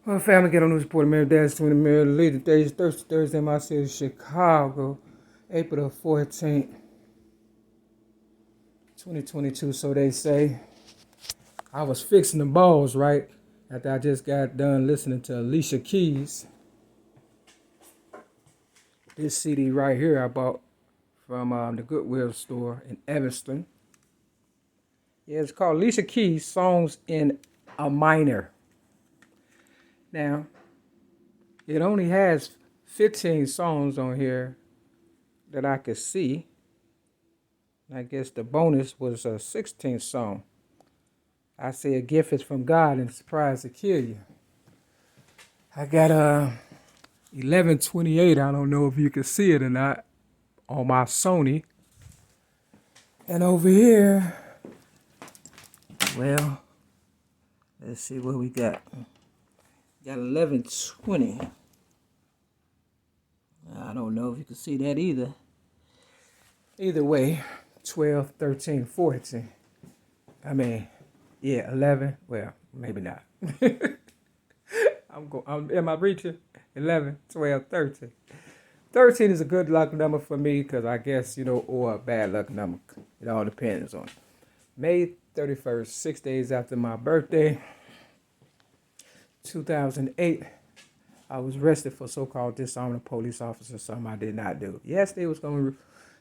Well, family, get on news report. Mary Dad's 20 Mary Lee. Today is Thursday in my city, Chicago, April the 14th, 2022. So they say. I was fixing the balls, right? After I just got done listening to Alicia Keys. This CD right here I bought from the Goodwill store in Evanston. Yeah, it's called Alicia Keys, Songs in a Minor. Now, it only has 15 songs on here that I could see. I guess the bonus was a 16th song. I say a gift is from God and a surprise to kill you. I got 1128. I don't know if you can see it or not on my Sony. And over here, well, let's see what we got. Got 1120. I don't know if you can see that either. Either way, 12, 13, 14. I mean, yeah, 11. Well, maybe not. Am I reaching? 11, 12, 13. 13 is a good luck number for me because I guess, or a bad luck number. It all depends on it. May 31st, 6 days after my birthday, 2008, I was arrested for so-called disarming a police officer, something I did not do. Yes, they was going to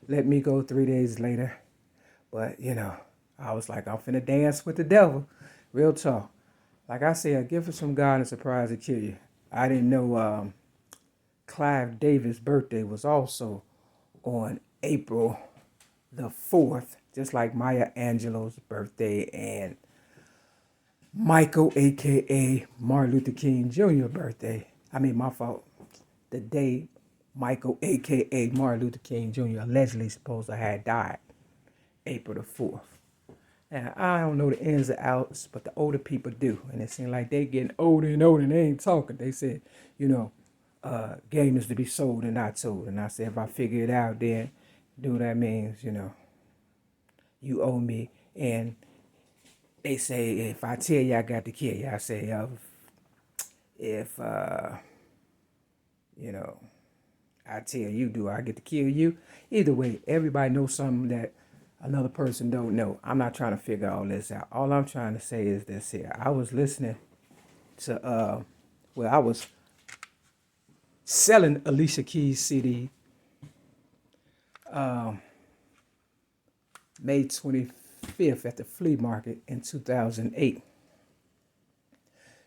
let me go 3 days later. But, I was like, I'm finna dance with the devil. Real talk. Like I said, a gift is from God and a surprise to kill you. I didn't know Clive Davis' birthday was also on April the 4th, just like Maya Angelou's birthday and Michael, a.k.a. Martin Luther King Jr. birthday. I mean, my fault. The day Michael, a.k.a. Martin Luther King Jr. allegedly supposed to have died, April the 4th. And I don't know the ins and outs, but the older people do. And it seems like they getting older and older and they ain't talking. They said, game is to be sold and not told. And I said, if I figure it out, then that means, you owe me. And they say, if I tell you I got to kill you, I say, if I tell you, do I get to kill you? Either way, everybody knows something that another person don't know. I'm not trying to figure all this out. All I'm trying to say is this here. I was listening to, I was selling Alicia Keys CD May 25th at the flea market in 2008.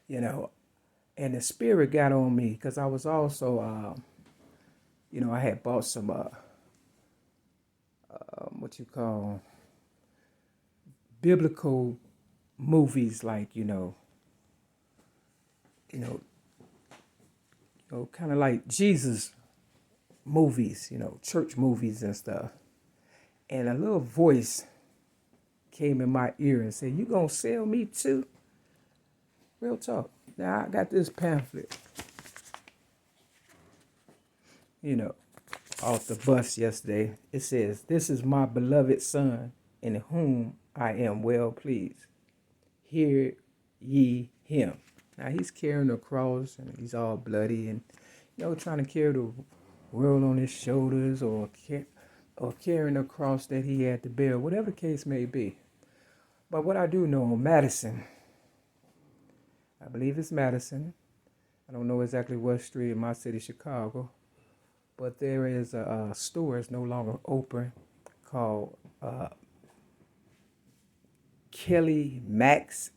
And the spirit got on me because I was also, I had bought some, biblical movies like, kind of like Jesus movies, church movies and stuff. And a little voice came in my ear and said, "You gonna sell me too?" Real talk. Now I got this pamphlet, off the bus yesterday. It says, "This is my beloved son, in whom I am well pleased. Hear ye him." Now he's carrying a cross and he's all bloody and, trying to carry the world on his shoulders or carrying a cross that he had to bear, whatever the case may be. But what I do know on Madison, I believe it's Madison. I don't know exactly what street in my city, Chicago, but there is a store that's no longer open called Kelly Max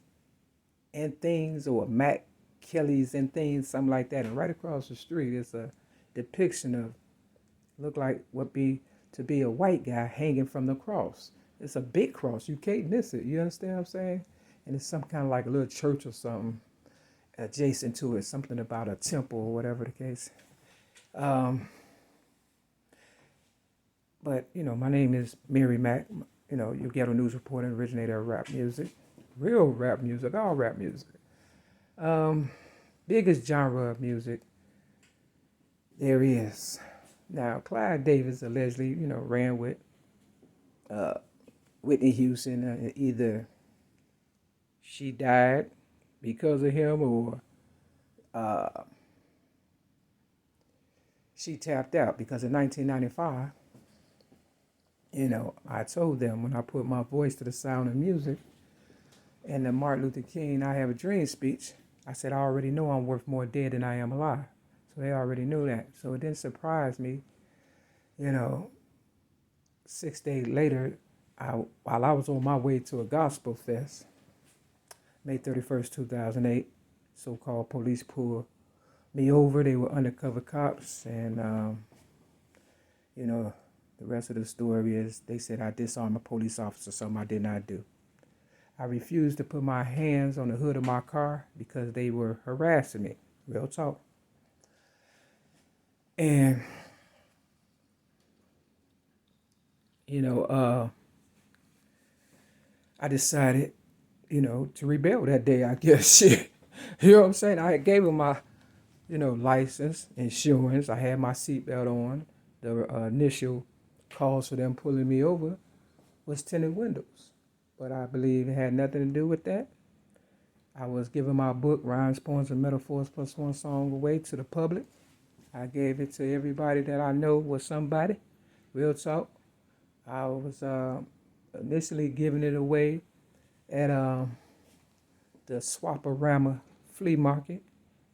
and Things, or Mac Kelly's and Things, something like that. And right across the street is a depiction of, look like what be to be a white guy hanging from the cross. It's a big cross. You can't miss it. You understand what I'm saying? And it's some kind of like a little church or something adjacent to it. Something about a temple or whatever the case. But, my name is Mary Mack. You get a news reporter, originator of rap music. Real rap music, all rap music. Biggest genre of music there is. Now, Clive Davis allegedly, ran with Whitney Houston. Either she died because of him, or she tapped out because in 1995, I told them when I put my voice to the sound of music in the Martin Luther King I Have a Dream speech, I said, I already know I'm worth more dead than I am alive. So they already knew that. So it didn't surprise me, 6 days later, while I was on my way to a gospel fest, May 31st, 2008, so-called police pulled me over. They were undercover cops, and, the rest of the story is they said I disarmed a police officer, something I did not do. I refused to put my hands on the hood of my car because they were harassing me. Real talk. And, I decided, to rebel that day, I guess. Shit. You know what I'm saying? I gave them my, license, insurance. I had my seatbelt on. The initial cause for them pulling me over was tinted windows. But I believe it had nothing to do with that. I was giving my book, Rhymes, Poems, and Metaphors Plus One Song away to the public. I gave it to everybody that I know was somebody. Real talk. I was initially giving it away at the Swaparama flea market.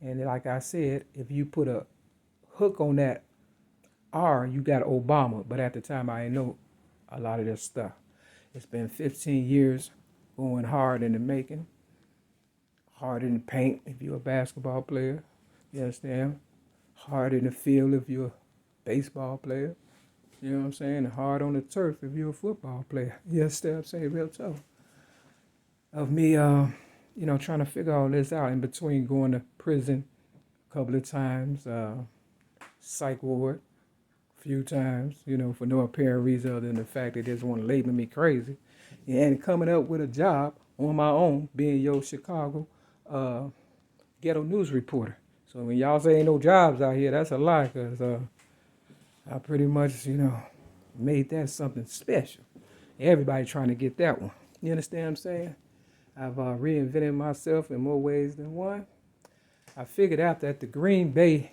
And like I said, if you put a hook on that R, you got Obama. But at the time, I didn't know a lot of this stuff. It's been 15 years going hard in the making, hard in the paint if you're a basketball player. You understand? Hard in the field if you're a baseball player. You know what I'm saying? And hard on the turf if you're a football player. You understand what I'm saying? Real tough. Of me, trying to figure all this out in between going to prison a couple of times, psych ward a few times, for no apparent reason other than the fact they just want to label me crazy. And coming up with a job on my own, being your Chicago ghetto news reporter. So when y'all say ain't no jobs out here, that's a lie, because I pretty much, made that something special. Everybody trying to get that one. You understand what I'm saying? I've reinvented myself in more ways than one. I figured out that the Green Bay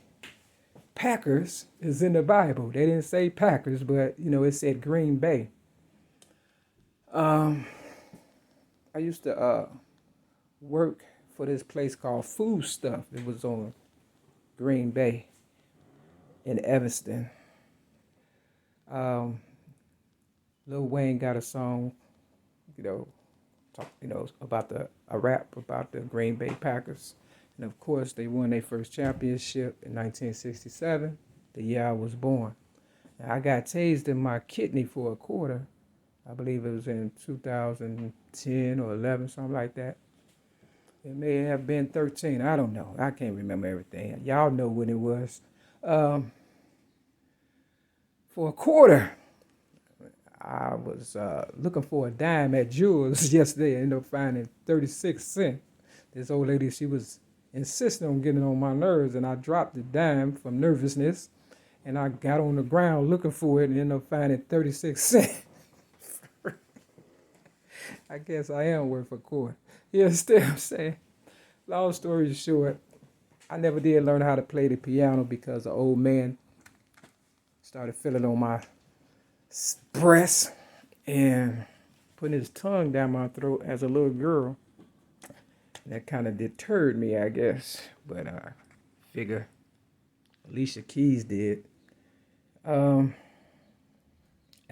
Packers is in the Bible. They didn't say Packers, but, it said Green Bay. I used to work for this place called Food Stuff. It was on Green Bay in Evanston. Lil Wayne got a song, about a rap about the Green Bay Packers. And of course, they won their first championship in 1967, the year I was born. Now, I got tased in my kidney for a quarter. I believe it was in 2010 or 11, something like that. It may have been 13. I don't know. I can't remember everything. Y'all know when it was. For a quarter, I was looking for a dime at Jewel's yesterday. I ended up finding 36 cents. This old lady, she was insisting on getting on my nerves, and I dropped the dime from nervousness, and I got on the ground looking for it and ended up finding 36 cents. I guess I am worth a quarter. You understand what I'm saying? Long story short, I never did learn how to play the piano because the old man started feeling on my breast and putting his tongue down my throat as a little girl. That kind of deterred me, I guess. But I figure Alicia Keys did. At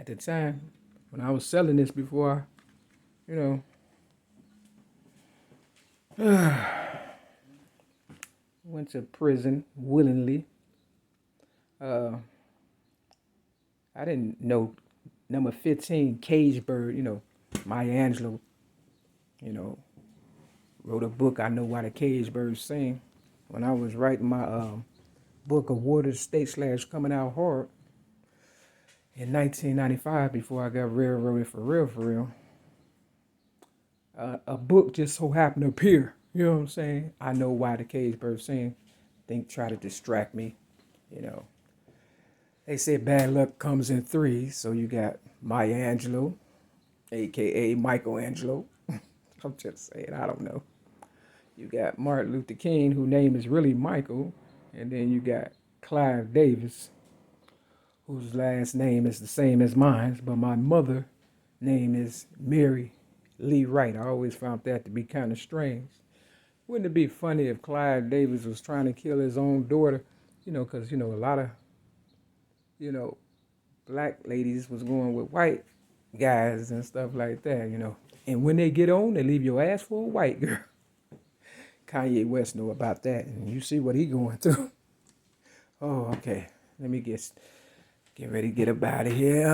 the time, when I was selling this before, went to prison willingly. I didn't know number 15, Cage Bird, Maya Angelou, wrote a book, I Know Why the Cage Birds Sing. When I was writing my book, Awarded State / Coming Out Hard, in 1995, before I got railroaded for real, a book just so happened to appear. You know what I'm saying? I Know Why the Cage Birds Sing. Try to distract me, They said bad luck comes in threes, so you got Maya Angelou, a.k.a. Michelangelo. I'm just saying, I don't know. You got Martin Luther King, whose name is really Michael. And then you got Clive Davis, whose last name is the same as mine, but my mother name is Mary Lee Wright. I always found that to be kind of strange. Wouldn't it be funny if Clive Davis was trying to kill his own daughter? Because, a lot of, black ladies was going with white guys and stuff like that. And when they get on, they leave your ass for a white girl. Kanye West know about that, and you see what he going through. Oh, okay. Let me get ready to get up out of here.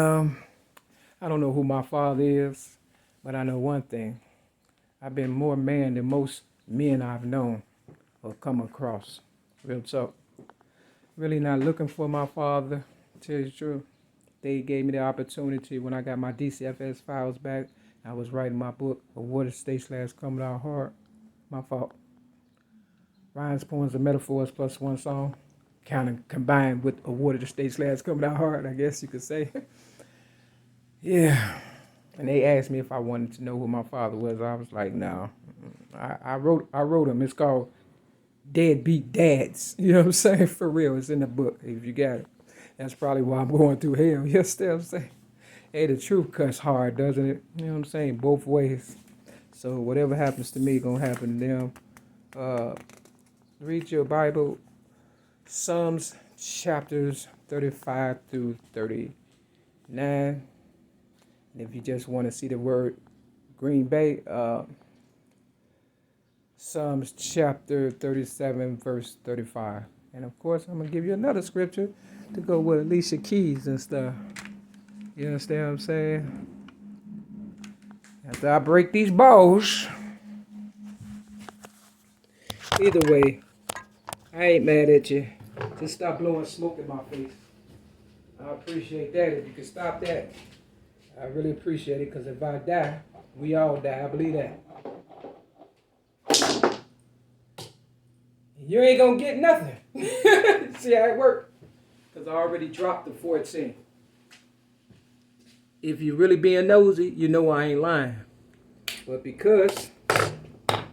I don't know who my father is, but I know one thing. I've been more man than most men I've known or come across. Real talk. Really not looking for my father, to tell you the truth. They gave me the opportunity when I got my DCFS files back. I was writing my book, Awarded State / Coming Out Hard. My fault. Rhymes, poems, and metaphors plus one song. Kind of combined with Awarded State / Coming Out Hard, I guess you could say. Yeah. And they asked me if I wanted to know who my father was. I was like, no. I wrote him. It's called Deadbeat Dads. You know what I'm saying? For real. It's in the book, if you got it. That's probably why I'm going through hell. You understand what I'm saying? Hey, the truth cuts hard, doesn't it? You know what I'm saying? Both ways. So whatever happens to me, gonna happen to them. Read your Bible. Psalms chapters 35 through 39. And if you just want to see the word Green Bay, Psalms chapter 37, verse 35. And of course, I'm going to give you another scripture to go with Alicia Keys and stuff. You understand what I'm saying? After I break these balls. Either way, I ain't mad at you. Just stop blowing smoke in my face. I appreciate that. If you can stop that, I really appreciate it. Because if I die, we all die. I believe that. You ain't going to get nothing. See how it works? Because I already dropped the 14. If you really being nosy, you know I ain't lying. But because I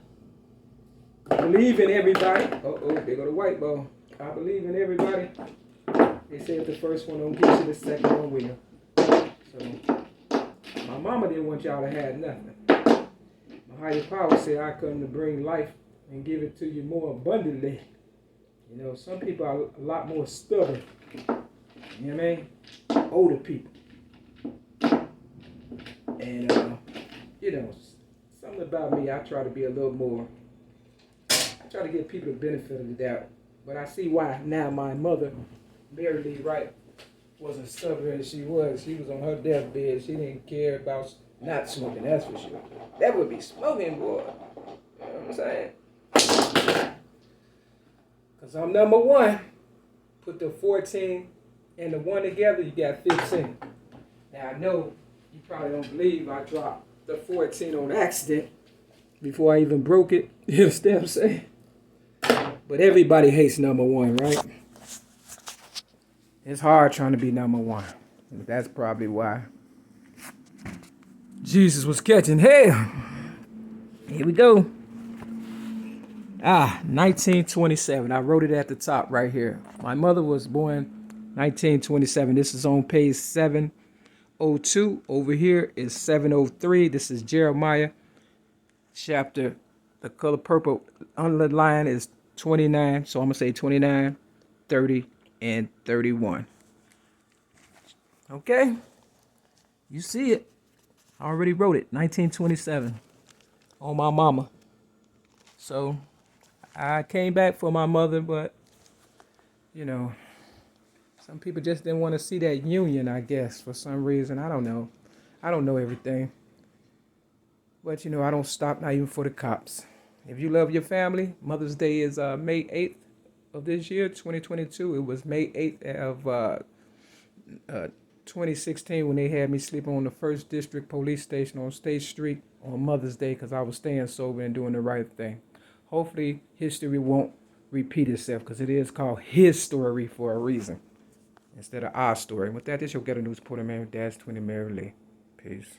believe in everybody. Uh-oh, there go the white ball. I believe in everybody. They said the first one don't get you, the second one will. So, my mama didn't want y'all to have nothing. My higher power said I come to bring life and give it to you more abundantly. Some people are a lot more stubborn. You know what I mean? Older people. And, something about me, I try to be a little more, I try to give people the benefit of the doubt. But I see why now my mother, Mary Lee Wright, wasn't stubborn as she was. She was on her deathbed. She didn't care about not smoking, that's for sure. That would be smoking, boy. You know what I'm saying? Because I'm number one. Put the 14 and the 1 together, you got 15. Now, I know you probably don't believe I dropped the 14 on accident before I even broke it. You understand what I'm saying? But everybody hates number one, right? It's hard trying to be number one. That's probably why Jesus was catching hell. Here we go. 1927. I wrote it at the top right here. My mother was born 1927. This is on page 702. Over here is 703. This is Jeremiah chapter. The color purple underline is 29. So I'm going to say 29, 30, and 31. Okay. You see it. I already wrote it. 1927. On my mama. So I came back for my mother, but, some people just didn't want to see that union, I guess, for some reason. I don't know. I don't know everything. But, I don't stop, not even for the cops. If you love your family, Mother's Day is May 8th of this year, 2022. It was May 8th of 2016 when they had me sleeping on the 1st District Police Station on State Street on Mother's Day because I was staying sober and doing the right thing. Hopefully, history won't repeat itself because it is called his story for a reason instead of our story. With that, this is your Ghetto News Porter Man, Dad's Twin and Mary Lee. Peace.